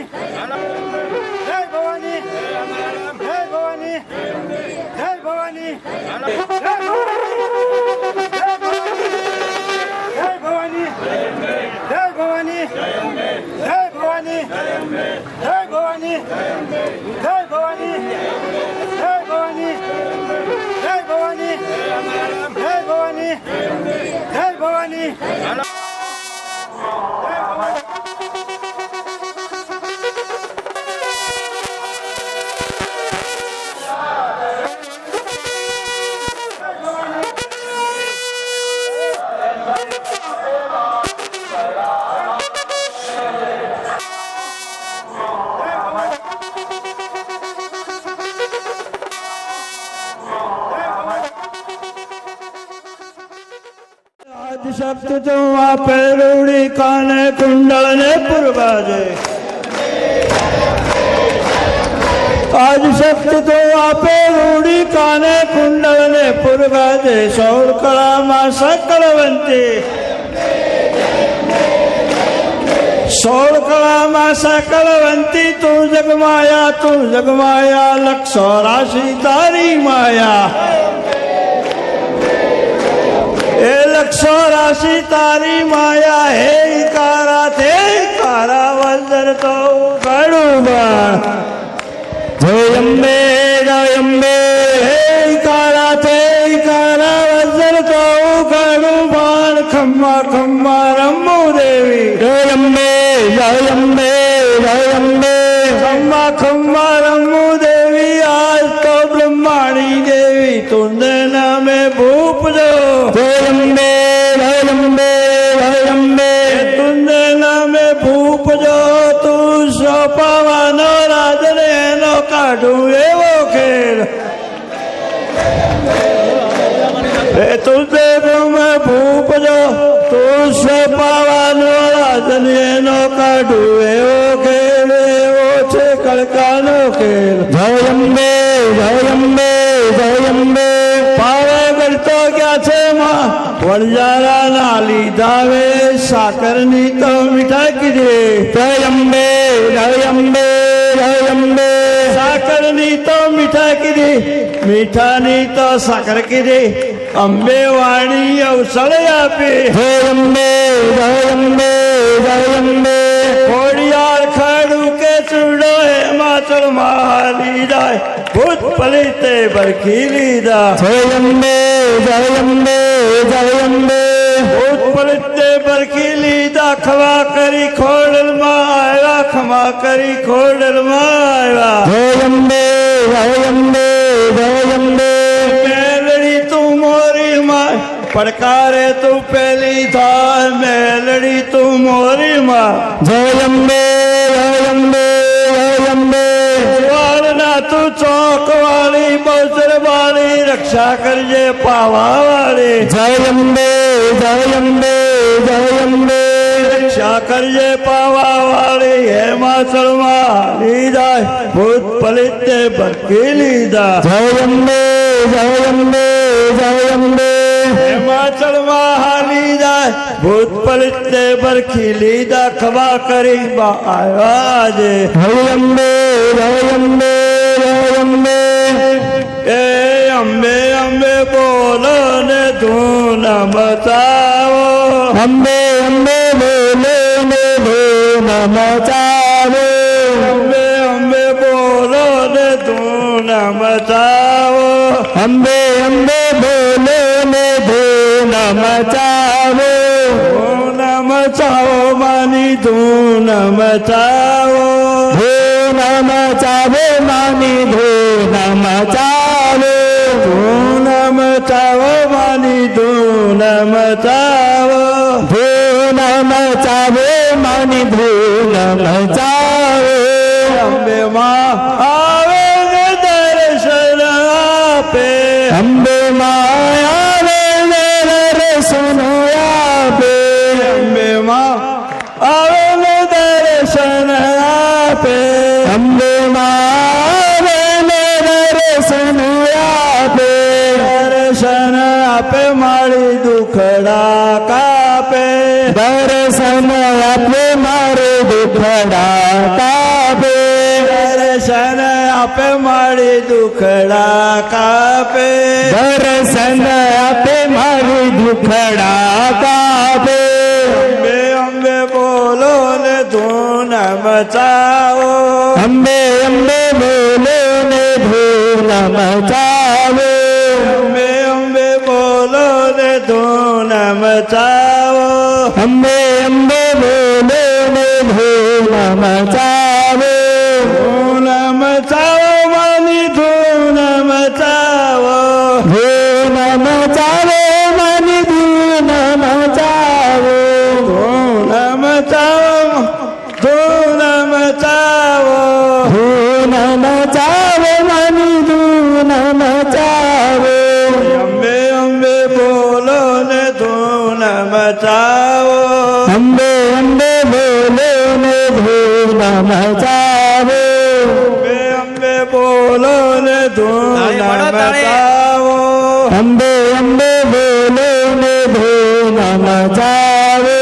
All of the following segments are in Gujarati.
જય ભવાની, જય ભવાની, જય ભવાની, જય ભવાની, જય ભવાની, જય ભવાની, જય ભવાની, જય ભવાની, જય ભવાની, જય ભવાની, જય ભવાની, જય ભવાની. शब्द तो आपे रूढ़ी काने कुंडल ने पुरबाजे आज शब्द तो आपे रूढ़ी काने कुंडल ने पुरबाजे सौर कला मा सकलवंती सौर कला मा सकलवंती तू जगमाया लक्षो राशि तारी माया ए लक्षो राशि तारी माया हे कारा वज्र तो गड़ुबाण जय अम्बे हे कारा वज्र तो गड़ुबाण खम्मा खम्मा रमो देवी जय अम्बे खम्मा खम्मा रमो देवी आज तो ब्रह्माणी देवी तुंदे नामे भूप जो तुंदे नामे भूप जो तू सोपावानो राजने नो काढू एवो खेल तुंदे में भूप जो तू सोपावानो राजने नो काढू एवो खेल एवो छे कलकानो खेल जय अम्बे पावे करतो क्या छे मां वरजारा नाली दावे साकर नी तो मीठा कीजे जय अम्बे साकर नी तो मीठा कीजे मीठा नी तो साकर कीजे अम्बे वाणी अवसर आपे जय अम्बे खोड़ियार खाड़ू के चूड़ो हिमाचल महाली जाए भूत पलिते बरखीली दा जय अम्बे भूत पलिते बरखीली दा खवा करी खोड़ल माया खमा करी खोड़ल माया जय अम्बे मेलड़ी तू मोरी माँ पड़कारे तू पहली थाल मेलड़ी तू मोरी माँ जय अम्बे वालना तू चौक वाली बौसर वाली रक्षा करजे पावा वाली जय अम्बे रक्षा करजे पावा वाली हिमाचल वाली जाय भूत पलिते बरकीली दा जय अम्बे हिमाचल महाली जाय भूत पलिते बरखीली दा खबा करी बा आवाज जय अम्बे ए अम्बे बोलो ने धून मचाओ अम्बे बोलो ने धून मचाओ अम्बे बोलो ने धून मचाओ अम्बे बोलो ने धून मचाओ मानी धून मचाओ मानी धून मचाओ मानी धून मचाओ मानी धून मचाओ अम्बे माँ आवे दर्शन आपे अम्बे माँ आवे दर्शन आपे अम्बे माँ आवे दर्शन आपे अम्बे माँ दर्शन आपे मारी दुखड़ा कापे दर्शन आपे मारी दुखड़ा कापे આપે મારી દુખડા કાપે દર્શન આપે મારી દુખડા કાપે અંબે અંબે બોલો ને ધૂન મચાવો અંબે અંબે બોલો ને ધૂન મચાવે અંબે અંબે બોલો ને ધૂન મચાવો અંબે અંબે બોલો ને ધૂન મચાવે ધૂન મચાવો માની ધૂન મચાવો ધૂન મચાવે માની ધૂન મચાવે ધૂન મચાવો ધૂન મચાવો ધૂન મચાવે માની ધૂન મચાવે અંબે અંબે બોલો ને ધૂન મચાવો અંબે અંબે બોલો ને ધૂન મચાવે અંબે અંબે બોલો ને ધૂન મચાવો અંબે અંબે બોલો ને ધૂન મચાવે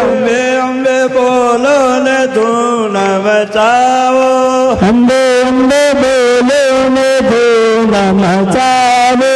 અંબે અંબે બોલો ને ધૂન મચાવો અંબે અંબે બોલો ને ધૂન મચાવે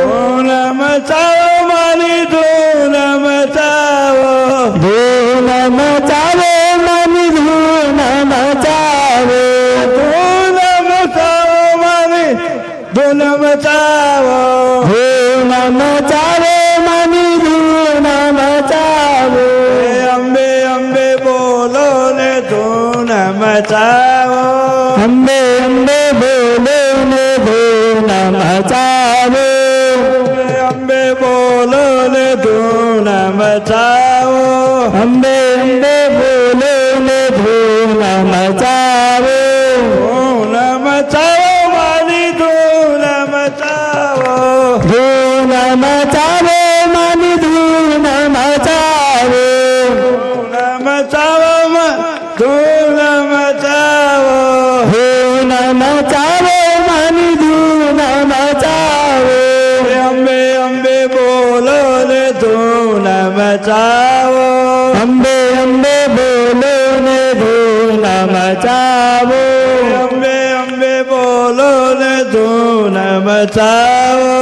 ધૂન મચાવો મારી ધૂન મચાવો ધૂન મચાવે માની ધૂન મચાવે ધૂન મચાવો મારી ધૂન મચાવો ધૂન મચાવે માની ધૂન મચાવે અંબે અંબે બોલો ને ધૂન મચાવો અંબે અંબે બોલો ને ધૂન મચાવે અંબે બોલો ને ધૂન મચાવો અંબે અંબે બોલો ને ધૂન મચાવે ધૂન મચાવો મારી ધૂન મચાવો ધૂન મચાવે માની ધૂન મચાવે ધૂન મચાવો ધૂન મચાવો ધૂન મચાવે માની ધૂન મચાવે અંબે અંબે બોલો ને ધૂન મચાવો અંબે અંબે બોલો ને ધૂન મચાવો અંબે અંબે બોલો ને ધૂન મચાવો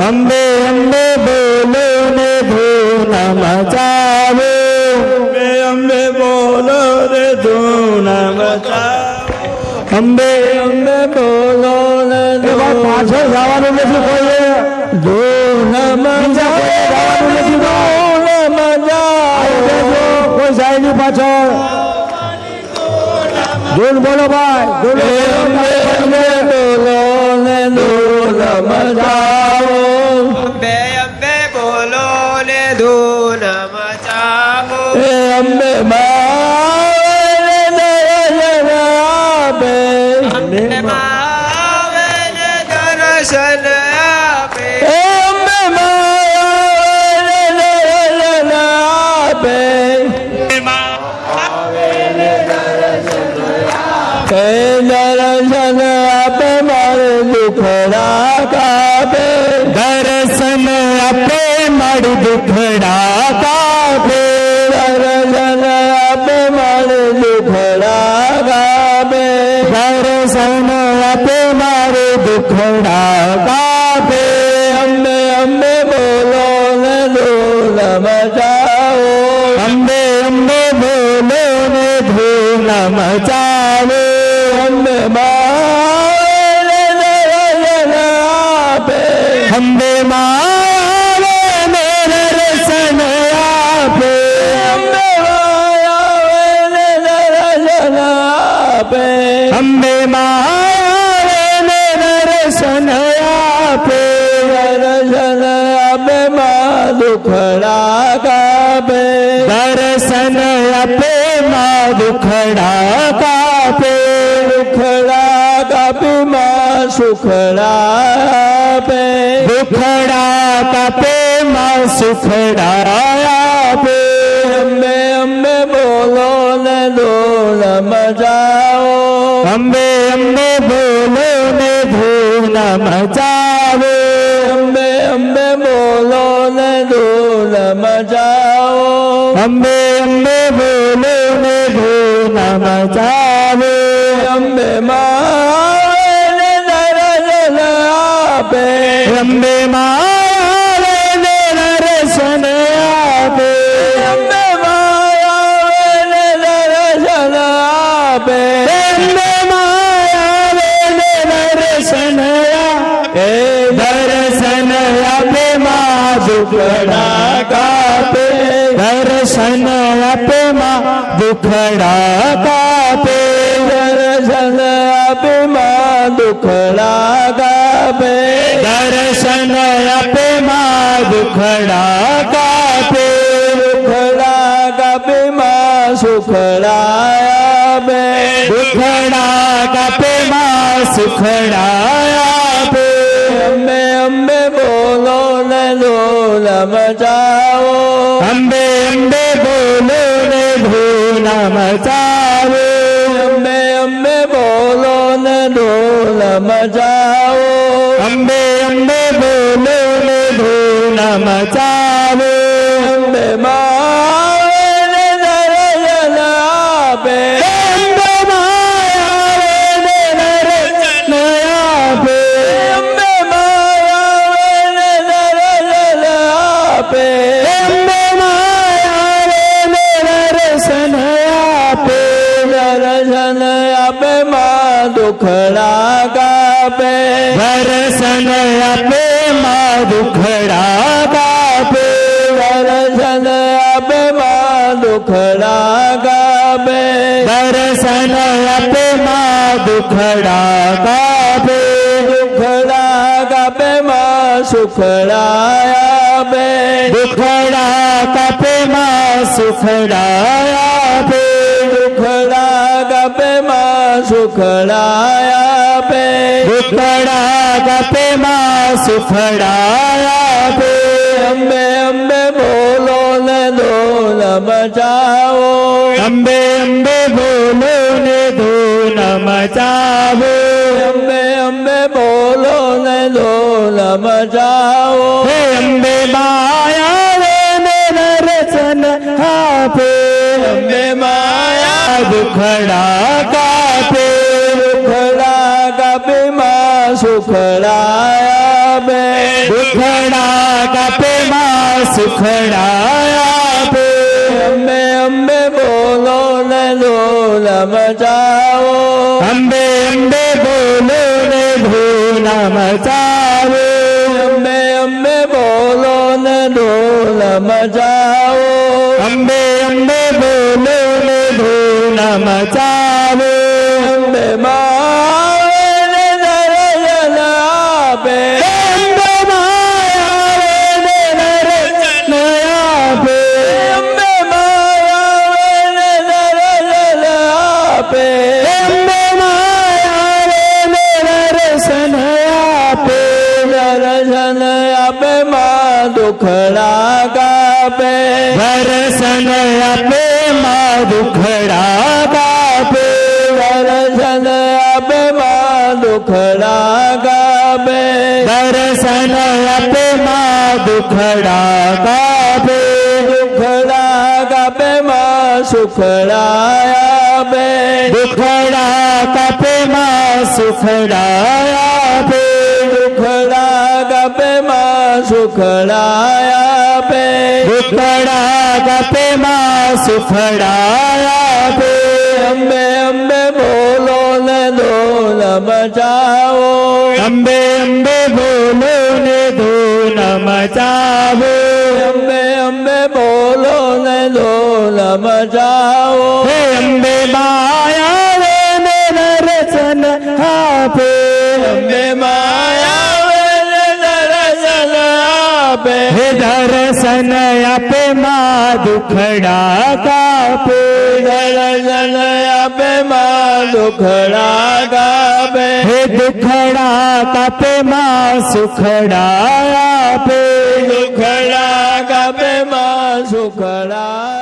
અંબે અંબે બોલો ને ધૂન મચાવે અંબે અંબે બોલો ને ધૂન મચાવો અંબે અંબે બોલો ને પાછળ જવાનું નથી કોઈએ ધૂન મચાવે ધૂન મચાવે કોઈ જાય નહીં પાછળ ધૂન બોલો ભાઈ ધૂન બોલો ને ધૂન મચાવો અંબે અંબે બોલો ને ધૂન મચાવો એ અંબે મારે આપે અંબે માવે ને દર્શન આપે એ અંબે મારે આપે એ દર્શન આપે મારે દુખડા કાપે દર્શન આપે મારી દુખડા કાપે દર્શન આપે મારે દુખડા કાપે દર્શન આપે મારે દુખડા કાપે અંબે અંબે બોલો ને ધૂન મચાવો અંબે અંબે બોલો ને ધૂન મચાવે અંબે મારે આપે અંબે મારે મેરે દર્શન આપે અંબે મારે દર્શન આપે અંબે મારે મેરે દર્શન આપે દર્શન આપે મા દુખડા કાપે દર્શન આપે મા દુખડા કાપે દુખડા કાપે મા સુખડા આપે દુખડા કાપે મા સુખડા આપે અંબે અંબે બોલો ને ધૂન મચાવો અંબે અંબે બોલો ને ધૂન મચાવે અંબે અંબે બોલો ને ધૂન મચાવો અંબે અંબે બોલો ને ધૂન મચાવે અંબે મારે દુખડા કાપે દર્શન આપે માં દુખડા કાપે દર્શન આપે માં દુખડા કાપે દર્શન આપે માં દુખડા કાપે દુખડા કાપે માં સુખડા આપે દુખડા કાપે માં સુખડા આપે અંબે અંબે બોલો ને ધૂલ મચાવો અંબે અંબે બોલો ને ધૂલ મચાવો અંબે અંબે બોલો ને ધૂલ મચાવો અંબે અંબે બોલો ને ધૂલ મચાવો અંબે માને દર્શન આપે અંબે માયાને દર્શન આપે અંબે માયાને દર્શન આપે અંબે માયાને દર્શન આપે દર્શન આપે માં દુખડા કાપે દર્શન આપે માં દુખડા કાપે દર્શન આપે માં દુખડા કાપે દર્શન આપે માં દુખડા કાપે દુખડા કાપે માં સુખડા આપે દુખડા કાપે માં સુખડા આપે દુખડા કાપે માં સુખડા આપે દુખડા કાપે માં સુખડા આપે અંબે અંબે બોલો ને ધૂલ મચાવો અંબે અંબે બોલો ને ધૂલ મચાવો અંબે અંબે બોલો ને ધૂલ મચાવો હે અંબે માયા ને દર્શન આપે અંબે માયા દુખડા કાપે દુખડા કાપે માં સુખડા આપે દુખડા કાપે માં સુખડા આપે અંબે અંબે બોલો ને ધૂલ મચાવો અંબે અંબે બોલો ને ધૂલ મચાવો અંબે અંબે બોલો ને ધૂલ મચાવો અંબે અંબે બોલો ને ધૂલ મચાવો અંબે માને દર્શન આપે અંબે માયાને દર્શન આપે અંબે માયાને દર્શન આપે અંબે માયાને દર્શન આપે દર્શન આપે માં દુખડા કાપે દર્શન આપે માં દુખડા કાપે દર્શન આપે માં દુખડા કાપે દર્શન આપે માં દુખડા કાપે દુખડા કાપે માં સુખડા આપે દુખડા કાપે માં સુખડા આપે દુખડા કાપે માં સુખડા આપે દુખડા કાપે માં સુખડા આપે અંબે અંબે બોલો ને ધૂલ મચાવો અંબે અંબે બોલો ને ધૂલ મચાવો અંબે અંબે બોલો ને ધૂલ મચાવો હે અંબે માયા ને દર્શન આપે અંબે માયા ને દર્શન આપે હે દર્શન આપે માં દુખડા કાપે દર્શન આપે માં દુખડા કાપે હે દુખડા કાપે માં સુખડા આપે દુખડા કાપે માં સુખડા